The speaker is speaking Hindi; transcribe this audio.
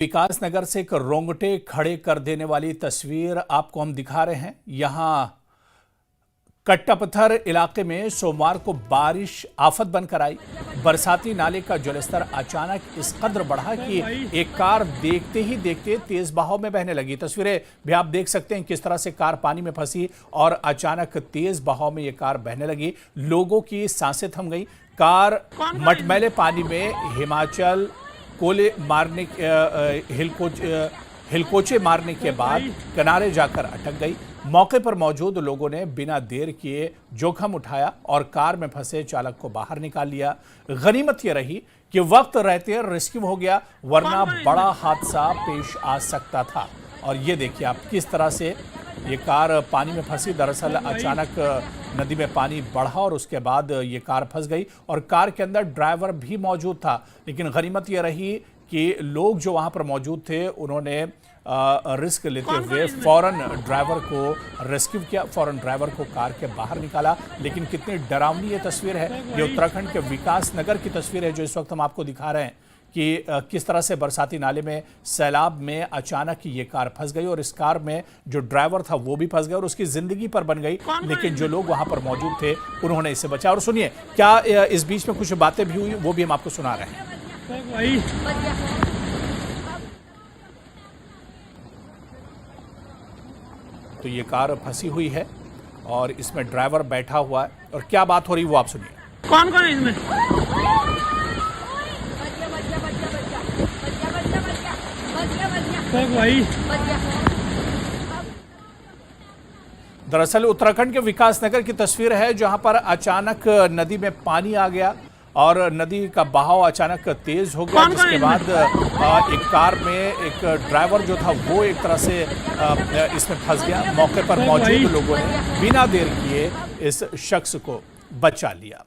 विकास नगर से एक रोंगटे खड़े कर देने वाली तस्वीर आपको हम दिखा रहे हैं। यहां कट्टापत्थर इलाके में सोमवार को बारिश आफत बनकर आई। बरसाती नाले का जलस्तर अचानक इस कदर बढ़ा कि एक कार देखते ही देखते तेज बहाव में बहने लगी। तस्वीरें भी आप देख सकते हैं किस तरह से कार पानी में फंसी और अचानक तेज बहाव में यह कार बहने लगी। लोगों की सांसें थम गई। कार मटमैले पानी में हिमाचल कोले मारने हिलकोचे मारने के बाद किनारे जाकर अटक गई। मौके पर मौजूद लोगों ने बिना देर किए जोखिम उठाया और कार में फंसे चालक को बाहर निकाल लिया। गनीमत यह रही कि वक्त रहते रेस्क्यू हो गया, वरना बड़ा हादसा पेश आ सकता था। और ये देखिए आप किस तरह से ये कार पानी में फंसी। दरअसल अचानक नदी में पानी बढ़ा और उसके बाद ये कार फंस गई और कार के अंदर ड्राइवर भी मौजूद था। लेकिन गनीमत ये रही कि लोग जो वहां पर मौजूद थे उन्होंने रिस्क लेते हुए फौरन ड्राइवर को रेस्क्यू किया, फौरन ड्राइवर को कार के बाहर निकाला। लेकिन कितनी डरावनी ये तस्वीर है। ये उत्तराखंड के विकास नगर की तस्वीर है जो इस वक्त हम आपको दिखा रहे हैं कि किस तरह से बरसाती नाले में सैलाब में अचानक ये कार फंस गई और इस कार में जो ड्राइवर था वो भी फंस गया और उसकी जिंदगी पर बन गई। लेकिन जो लोग वहां पर मौजूद थे उन्होंने इसे बचाया। और सुनिए क्या इस बीच में कुछ बातें भी हुई, वो भी हम आपको सुना रहे हैं। तो ये कार फंसी हुई है और इसमें ड्राइवर बैठा हुआ है और क्या बात हो रही वो आप सुनिए। कौन कौन है इसमें? दरअसल उत्तराखंड के विकास नगर की तस्वीर है जहां पर अचानक नदी में पानी आ गया और नदी का बहाव अचानक तेज हो गया, जिसके बाद एक कार में एक ड्राइवर जो था वो एक तरह से इसमें फंस गया। मौके पर मौजूद लोगों ने बिना देर किए इस शख्स को बचा लिया।